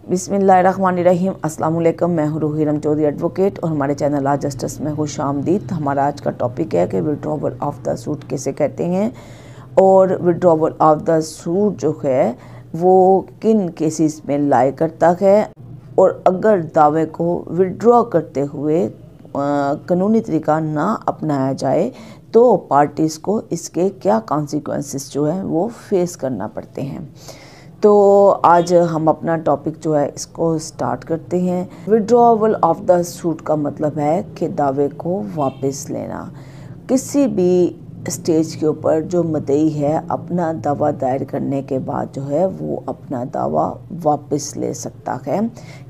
बिस्मिल्लाहिर्रहमानिर्रहीम। अस्सलाम वालेकुम। मैं हूँ रूहीरम चौधरी एडवोकेट और हमारे चैनल आज जस्टिस में खुश आमदीद। हमारा आज का टॉपिक है कि विड्रॉवल ऑफ द सूट किसे कहते हैं और विड्रॉवल ऑफ द सूट जो है वो किन केसेस में लाई करता है, और अगर दावे को विड्रॉ करते हुए कानूनी तरीका ना अपनाया जाए तो पार्टीज़ को इसके क्या कॉन्सिक्वेंसेस जो है वो फेस करना पड़ते हैं। तो आज हम अपना टॉपिक जो है इसको स्टार्ट करते हैं। विड्रॉवल ऑफ द सूट का मतलब है कि दावे को वापस लेना। किसी भी स्टेज के ऊपर जो मुद्दई है अपना दावा दायर करने के बाद जो है वो अपना दावा वापस ले सकता है,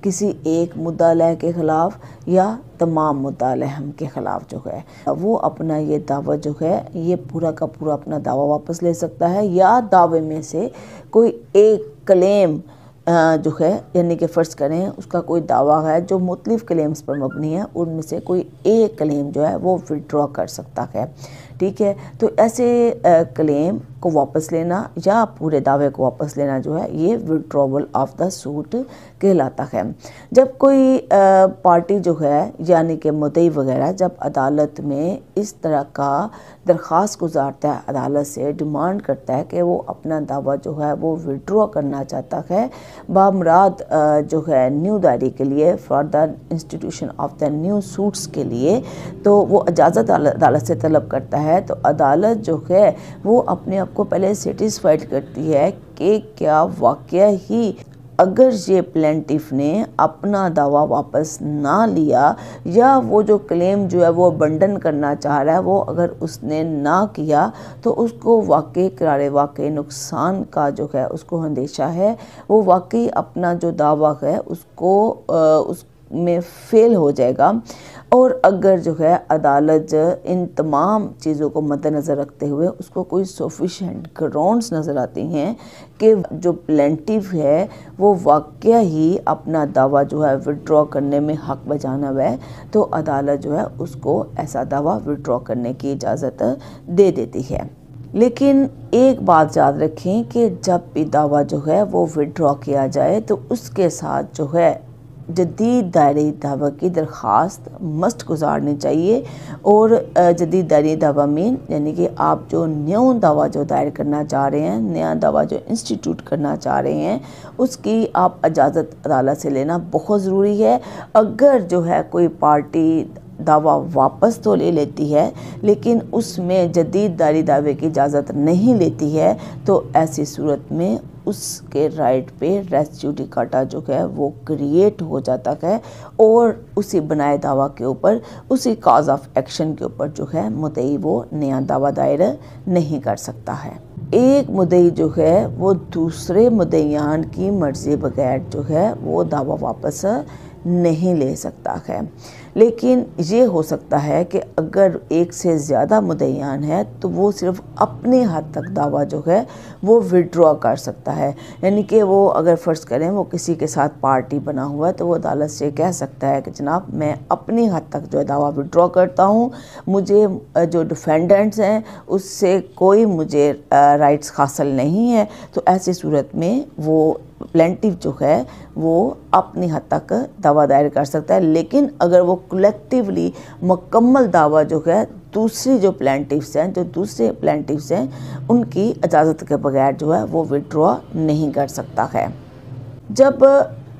किसी एक मुद्दालय के ख़िलाफ़ या तमाम मुद्दालहम के ख़िलाफ़ जो है वो अपना ये दावा जो है ये पूरा का पूरा अपना दावा वापस ले सकता है, या दावे में से कोई एक क्लेम जो है, यानी कि फ़र्ज़ करें उसका कोई दावा है जो मुख्तलिफ़ क्लेम्स पर मबनी है, उनमें से कोई एक क्लेम जो है वो विड्रॉ कर सकता है। ठीक है, तो ऐसे क्लेम को वापस लेना या पूरे दावे को वापस लेना जो है ये विड्रॉवल ऑफ द सूट कहलाता है। जब कोई पार्टी जो है यानी कि मुद्दई वगैरह जब अदालत में इस तरह का दरख्वास्त गुजारता है, अदालत से डिमांड करता है कि वो अपना दावा जो है वो विड्रॉ करना चाहता है बामुराद जो है न्यू दायरी के लिए for the institution of the new suits के लिए, तो वो इजाज़त अदालत से तलब करता है। तो अदालत जो है वो अपने आप को पहले सेटिस्फाइड करती है कि क्या वाकया ही अगर ये प्लेंटिफ ने अपना दावा वापस ना लिया या वो जो क्लेम जो है वो अबंडन करना चाह रहा है वो अगर उसने ना किया तो उसको वाकई करारे वाकई नुकसान का जो है उसको अंदेशा है, वो वाकई अपना जो दावा है उसको उस में फेल हो जाएगा। और अगर जो है अदालत इन तमाम चीज़ों को मद्देनज़र रखते हुए उसको कोई सफिशेंट ग्राउंड्स नज़र आती हैं कि जो प्लेंटिफ है वो वाकया ही अपना दावा जो है विड्रॉ करने में हक बजानब है, तो अदालत जो है उसको ऐसा दावा विड्रॉ करने की इजाज़त दे देती है। लेकिन एक बात याद रखें कि जब भी दावा जो है वो विड्रॉ किया जाए तो उसके साथ जो है जदीद दायरे दावा की दरख्वास्त मस्ट गुजारनी चाहिए। और जदीद दायरे दावा में यानी कि आप जो न्यू दावा जो दायर करना चाह रहे हैं, नया दावा जो इंस्टीट्यूट करना चाह रहे हैं, उसकी आप इजाज़त अदालत से लेना बहुत ज़रूरी है। अगर जो है कोई पार्टी दावा वापस तो ले लेती है लेकिन उसमें जदीद दायरे दावे की इजाज़त नहीं लेती है तो ऐसी सूरत में उसके राइट पे रेस जुडिकाटा जो है वो क्रिएट हो जाता है और उसी बनाए दावा के ऊपर उसी काज ऑफ एक्शन के ऊपर जो है मुद्दई वो नया दावा दायर नहीं कर सकता है। एक मुद्दई जो है वो दूसरे मुद्दईयान की मर्ज़ी बगैर जो है वो दावा वापस नहीं ले सकता है। लेकिन ये हो सकता है कि अगर एक से ज़्यादा मुद्दईयान है तो वो सिर्फ अपने हद तक दावा जो है वो विड्रॉ कर सकता है, यानी कि वो अगर फ़र्ज़ करें वो किसी के साथ पार्टी बना हुआ है तो वो अदालत से कह सकता है कि जनाब मैं अपनी हद तक जो है दावा विड्रॉ करता हूँ, मुझे जो डिफेंडेंट्स हैं उससे कोई मुझे राइट्स हासिल नहीं है। तो ऐसी सूरत में वो प्लेंटिफ जो है वो अपनी हद तक दावा दायर कर सकता है। लेकिन अगर वो कलेक्टिवली मुकम्मल दावा जो है दूसरी जो प्लेंटिफ्स हैं, जो दूसरे प्लेंटिफ्स हैं उनकी इजाज़त के बगैर जो है वो विड्रॉ नहीं कर सकता है। जब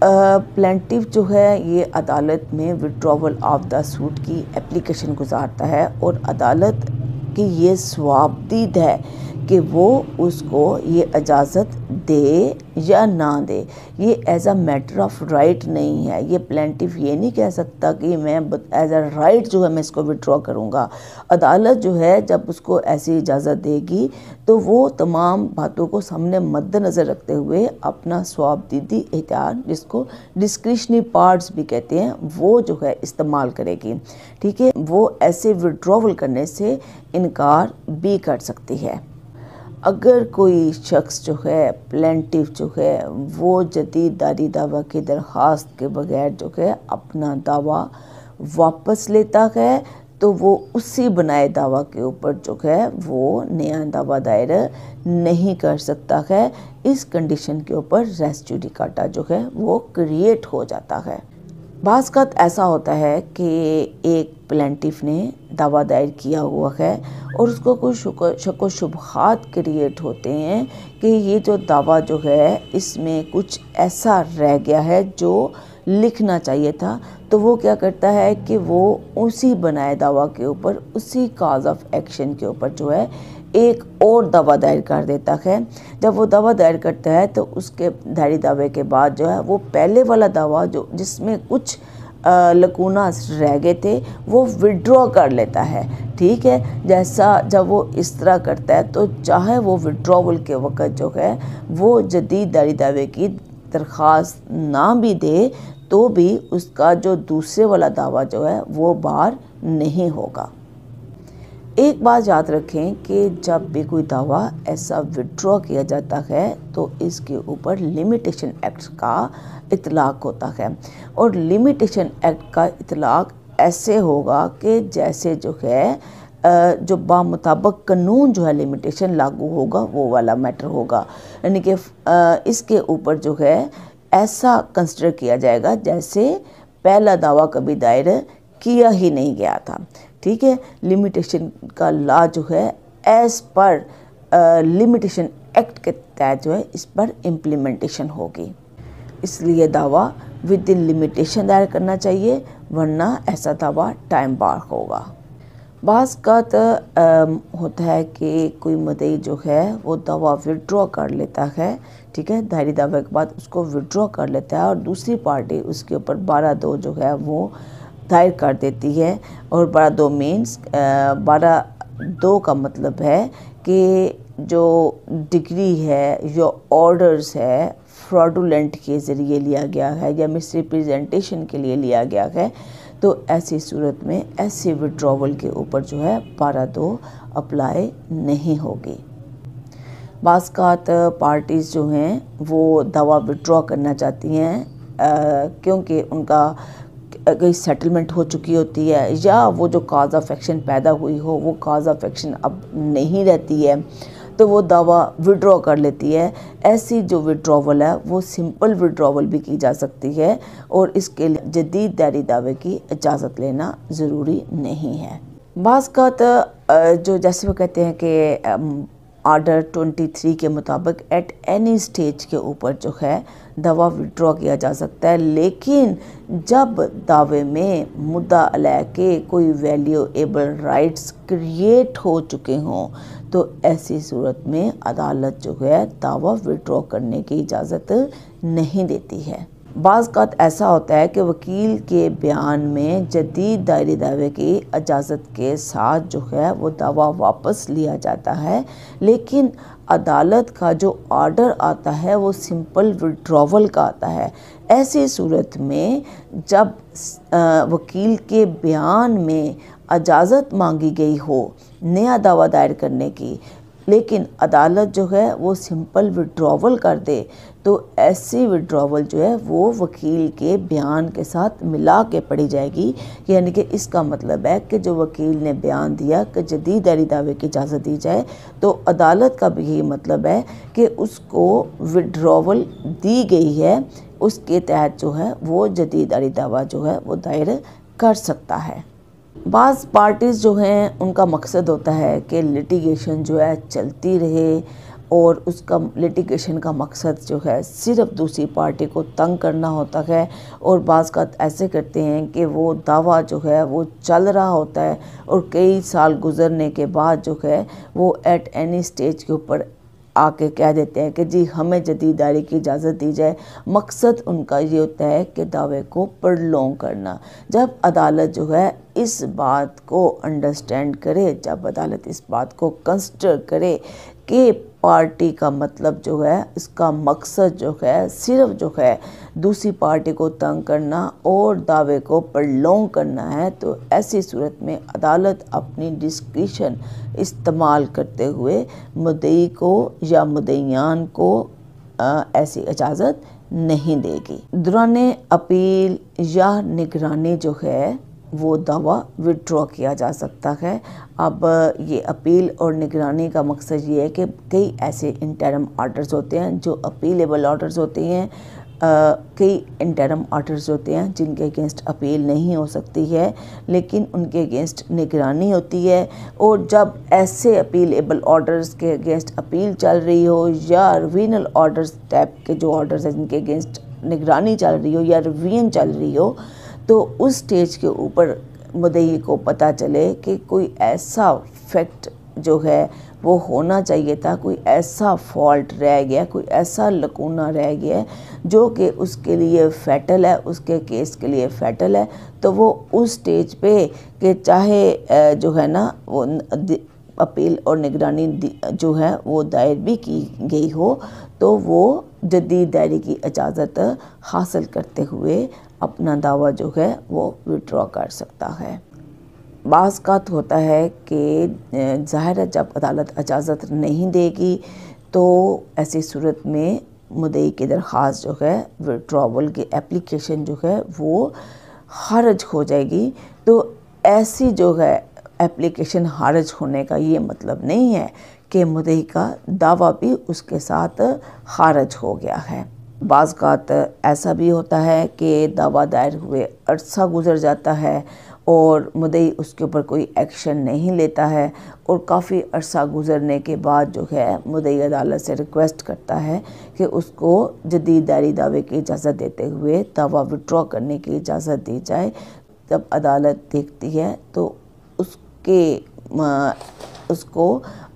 प्लेंटिफ जो है ये अदालत में विड्रॉवल ऑफ द सूट की एप्लीकेशन गुजारता है और अदालत की ये सवाबदीद है कि वो उसको ये इजाज़त दे या ना दे, ये as a matter of right नहीं है। ये प्लेंटिफ ये नहीं कह सकता कि मैं एज अ राइट जो है मैं इसको विड्रॉ करूँगा। अदालत जो है जब उसको ऐसी इजाज़त देगी तो वो तमाम बातों को सामने मद्देनज़र रखते हुए अपना सवाबदीदी इख्तियार, जिसको डिस्क्रिशनरी पार्ट्स भी कहते हैं, वो जो है इस्तेमाल करेगी। ठीक है, वो ऐसे विड्रॉवल करने से इनकार भी कर सकती है। अगर कोई शख्स जो है प्लेंटिफ जो है वो जदीद दायरे दावा की दरख्वास्त के बगैर जो है अपना दावा वापस लेता है तो वो उसी बनाए दावा के ऊपर जो है वो नया दावा दायर नहीं कर सकता है। इस कंडीशन के ऊपर रेस जुडिकाटा जो है वो क्रिएट हो जाता है। बाज़ वक़्त ऐसा होता है कि एक प्लेंटिफ ने दावा दायर किया हुआ है और उसको कोई शक व शुबहात क्रिएट होते हैं कि ये जो दावा जो है इसमें कुछ ऐसा रह गया है जो लिखना चाहिए था। तो वो क्या करता है कि वो उसी बनाए दावा के ऊपर, उसी काज ऑफ एक्शन के ऊपर जो है एक और दावा दायर कर देता है। जब वो दावा दायर करता है तो उसके दायरी दावे के बाद जो है वो पहले वाला दावा जो जिसमें कुछ लकूना रह गए थे वो विड्रॉ कर लेता है। ठीक है, जैसा जब वो इस तरह करता है तो चाहे वो विड्रॉवल के वक़्त जो है वो जदीद दायरी दावे की दरख्वास्त ना भी दे तो भी उसका जो दूसरे वाला दावा जो है वो बार नहीं होगा। एक बात याद रखें कि जब भी कोई दावा ऐसा विड्रॉ किया जाता है तो इसके ऊपर लिमिटेशन एक्ट का इतलाक़ होता है और लिमिटेशन एक्ट का इतलाक़ ऐसे होगा कि जैसे जो है जो बामुताबिक कानून जो है लिमिटेशन लागू होगा वो वाला मैटर होगा। यानी कि इसके ऊपर जो है ऐसा कंसिडर किया जाएगा जैसे पहला दावा कभी दायर किया ही नहीं गया था। ठीक है, लिमिटेशन का लॉ जो है एज़ पर लिमिटेशन एक्ट के तहत जो है इस पर इम्प्लीमेंटेशन होगी। इसलिए दावा विद इन लिमिटेशन दायर करना चाहिए, वरना ऐसा दावा टाइम बार होगा। बाज़ वक़्त होता है कि कोई मुद्दई जो है वो दावा विड्रॉ कर लेता है। ठीक है, दायरी दावे के बाद उसको विड्रॉ कर लेता है और दूसरी पार्टी उसके ऊपर 12(2) जो है वो दायर कर देती है। और 12(2) मीन्स 12(2) का मतलब है कि जो डिग्री है, जो ऑर्डर्स है फ्रॉडुलेंट के ज़रिए लिया गया है या मिसरिप्रेजेंटेशन के लिए लिया गया है, तो ऐसी सूरत में ऐसे विड्रॉवल के ऊपर जो है 12(2) अप्लाई नहीं होगी। बाज़ वक़्त पार्टीज़ जो हैं वो दावा विड्रॉ करना चाहती हैं क्योंकि उनका कहीं सेटलमेंट हो चुकी होती है या वो जो काज ऑफ एक्शन पैदा हुई हो वो काज ऑफ एक्शन अब नहीं रहती है, तो वो दावा विड्रॉ कर लेती है। ऐसी जो विड्रॉवल है वो सिंपल विड्रॉवल भी की जा सकती है और इसके लिए जदीद दायरी दावे की इजाज़त लेना ज़रूरी नहीं है। बाज़ वक़्त जो जैसे वो कहते हैं कि ऑर्डर 23 के मुताबिक एट एनी स्टेज के ऊपर जो है दावा विड्रॉ किया जा सकता है, लेकिन जब दावे में मुद्दा अलैह के कोई वैल्यूएबल राइट्स क्रिएट हो चुके हों तो ऐसी सूरत में अदालत जो है दावा विड्रॉ करने की इजाज़त नहीं देती है। बाज़ वक़्त ऐसा होता है कि वकील के बयान में जदीद दायरी दावे की इजाज़त के साथ जो है वो दावा वापस लिया जाता है, लेकिन अदालत का जो ऑर्डर आता है वो सिंपल विड्रॉवल का आता है। ऐसी सूरत में जब वकील के बयान में इजाज़त मांगी गई हो नया दावा दायर करने की, लेकिन अदालत जो है वो सिंपल विड्रॉवल कर दे, तो ऐसी विड्रॉवल जो है वो वकील के बयान के साथ मिला के पढ़ी जाएगी। यानी कि इसका मतलब है कि जो वकील ने बयान दिया कि जदीद दायरी दावे की इजाज़त दी जाए, तो अदालत का भी यही मतलब है कि उसको विड्रॉवल दी गई है, उसके तहत जो है वो जदीद दायरी दावा जो है वो दायर कर सकता है। बाज़ पार्टीज़ जो हैं उनका मकसद होता है कि लिटिगेशन जो है चलती रहे और उसका लिटिगेशन का मकसद जो है सिर्फ़ दूसरी पार्टी को तंग करना होता है और बाज़ वक़्त ऐसे करते हैं कि वो दावा जो है वो चल रहा होता है और कई साल गुज़रने के बाद जो है वो एट एनी स्टेज के ऊपर आके कह देते हैं कि जी हमें जदीद दायरी की इजाज़त दी जाए। मकसद उनका ये होता है कि दावे को प्रलोंग करना। जब अदालत जो है इस बात को अंडरस्टैंड करे, जब अदालत इस बात को कंसिडर करे कि पार्टी का मतलब जो है, इसका मकसद जो है सिर्फ जो है दूसरी पार्टी को तंग करना और दावे को प्रलोंग करना है, तो ऐसी सूरत में अदालत अपनी डिस्क्रिशन इस्तेमाल करते हुए मुद्दई को या मुद्दईयान को ऐसी इजाज़त नहीं देगी। दौरान अपील या निगरानी जो है वो दावा विड्रॉ किया जा सकता है। अब ये अपील और निगरानी का मकसद ये है कि कई ऐसे इंटरम ऑर्डर्स होते हैं जो अपीलेबल ऑर्डर्स होते हैं, कई इंटरम ऑर्डर्स होते हैं जिनके अगेंस्ट अपील नहीं हो सकती है लेकिन उनके अगेंस्ट निगरानी होती है। और जब ऐसे अपीलेबल ऑर्डर्स के अगेंस्ट अपील चल रही हो या रिवीनल ऑर्डर्स टाइप के जो ऑर्डर्स हैं जिनके अगेंस्ट निगरानी चल रही हो या रिवीजन चल रही हो, तो उस स्टेज के ऊपर मुद्दई को पता चले कि कोई ऐसा फैक्ट जो है वो होना चाहिए था, कोई ऐसा फॉल्ट रह गया, कोई ऐसा लकूना रह गया जो कि उसके लिए फैटल है, उसके केस के लिए फैटल है, तो वो उस स्टेज पे कि चाहे जो है ना वो अपील और निगरानी जो है वो दायर भी की गई हो, तो वो जदीद दायरे की इजाज़त हासिल करते हुए अपना दावा जो है वो विड्रॉ कर सकता है। बाज़ औक़ात होता है कि ज़ाहिर है जब अदालत इजाज़त नहीं देगी तो ऐसी सूरत में मुद्दई की दरख्वास्त जो है विड्रॉवल की एप्लीकेशन जो है वो खारिज हो जाएगी। तो ऐसी जो है एप्लीकेशन खारिज होने का ये मतलब नहीं है कि मुद्दई का दावा भी उसके साथ खारिज हो गया है। बाज़ औक़ात ऐसा भी होता है कि दावा दायर हुए अरसा गुज़र जाता है और मुद्दई उसके ऊपर कोई एक्शन नहीं लेता है और काफ़ी अरसा गुज़रने के बाद जो है मुद्दई अदालत से रिक्वेस्ट करता है कि उसको जदीद दायरी दावे की इजाज़त देते हुए दावा विड्रॉ करने की इजाज़त दी जाए। जब अदालत देखती है तो उसको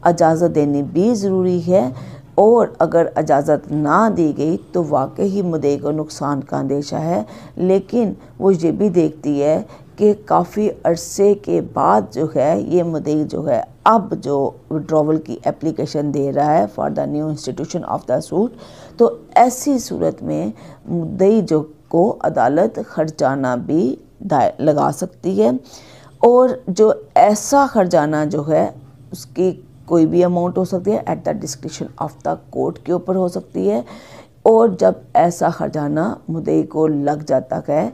इजाज़त देनी भी ज़रूरी है और अगर इजाज़त ना दी गई तो वाकई ही मुद्दई को नुकसान का अंदेशा है। लेकिन वो ये भी देखती है कि काफ़ी अरसे के बाद जो है ये मुद्दई जो है अब जो विड्रॉवल की एप्लीकेशन दे रहा है for the new institution of the suit, तो ऐसी सूरत में मुद्दई जो को अदालत खर्चाना भी लगा सकती है और जो ऐसा खर्चाना जो है उसकी कोई भी अमाउंट हो सकती है, at the description of the court के ऊपर हो सकती है। और जब ऐसा खर्चाना मुद्दई को लग जाता है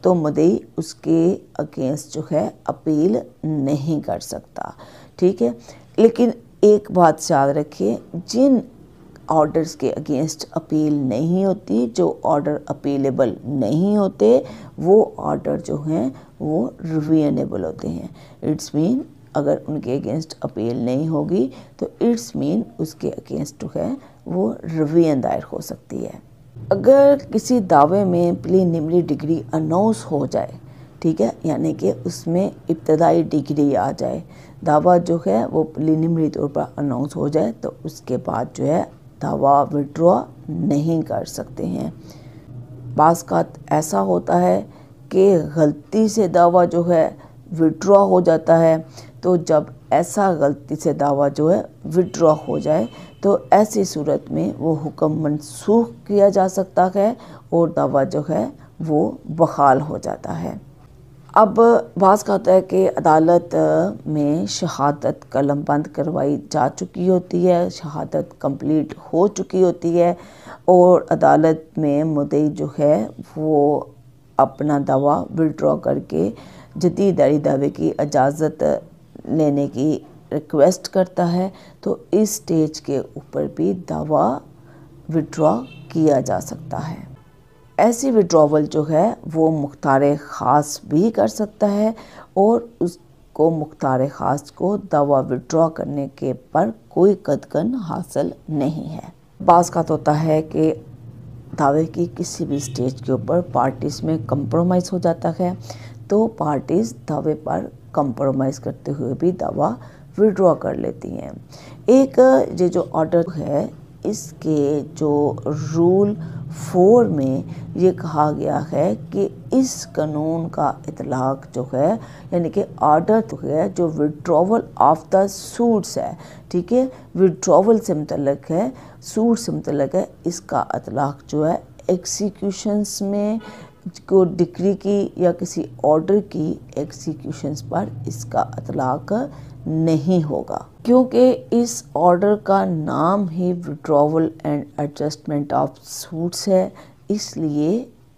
तो मुद्दई उसके अगेंस्ट जो है अपील नहीं कर सकता, ठीक है। लेकिन एक बात याद रखिए, जिन ऑर्डर्स के अगेंस्ट अपील नहीं होती, जो ऑर्डर अपीलेबल नहीं होते, वो ऑर्डर जो हैं वो रिवीनेबल होते हैं। इट्स मीन अगर उनके अगेंस्ट अपील नहीं होगी तो इट्स मीन उसके अगेंस्ट जो है वो रिवीजन दायर हो सकती है। अगर किसी दावे में प्रीलिमिनरी डिग्री अनाउंस हो जाए, ठीक है, यानी कि उसमें इब्तदाई डिग्री आ जाए, दावा जो है वो प्रीलिमिनरी तौर पर अनाउंस हो जाए, तो उसके बाद जो है दावा विड्रॉ नहीं कर सकते हैं। बाज़ औक़ात ऐसा होता है कि गलती से दावा जो है विड्रॉ हो जाता है, तो जब ऐसा गलती से दावा जो है विड्रॉ हो जाए तो ऐसी सूरत में वो हुक्म मनसूख किया जा सकता है और दावा जो है वो बहाल हो जाता है। अब बाज़ का होता है कि अदालत में शहादत कलम बंद करवाई जा चुकी होती है, शहादत कंप्लीट हो चुकी होती है और अदालत में मुद्दई जो है वो अपना दावा विड्रॉ करके जदीद दायरी दावे की इजाज़त लेने की रिक्वेस्ट करता है, तो इस स्टेज के ऊपर भी दावा विड्रॉ किया जा सकता है। ऐसी विड्रॉवल जो है वो मुख्तार ख़ास भी कर सकता है और उसको मुख्तार ख़ास को दावा विड्रॉ करने के पर कोई कदगन हासिल नहीं है। बाज़ का होता है कि दावे की किसी भी स्टेज के ऊपर पार्टीज़ में कंप्रोमाइज़ हो जाता है, तो पार्टीज़ दावे पर कंप्रोमाइज़ करते हुए भी दावा विड्रॉ कर लेती हैं। एक ये जो ऑर्डर है इसके जो रूल 4 में ये कहा गया है कि इस कानून का इतलाक़ जो है, यानी कि ऑर्डर तो है जो विड्रॉवल ऑफ द सूट्स है, ठीक है, विड्रॉवल से मुतल्लिक़ है, सूट से मुतल्लिक़ है, इसका इतलाक़ जो है एग्जीक्यूशंस में को डिक्री की या किसी ऑर्डर की एग्जीक्यूशंस पर इसका इतलाक़ नहीं होगा, क्योंकि इस ऑर्डर का नाम ही withdrawal and adjustment of suits है। इसलिए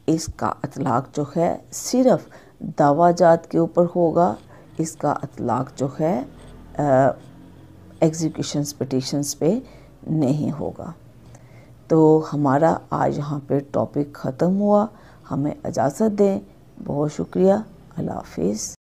इसका इतलाक़ जो है सिर्फ़ दावाजात के ऊपर होगा, इसका अतलाक जो है एग्जीक्यूशंस पिटिशंस पे नहीं होगा। तो हमारा आज यहाँ पे टॉपिक ख़त्म हुआ। हमें इजाज़त दें। बहुत शुक्रिया। अल्लाह हाफिज़।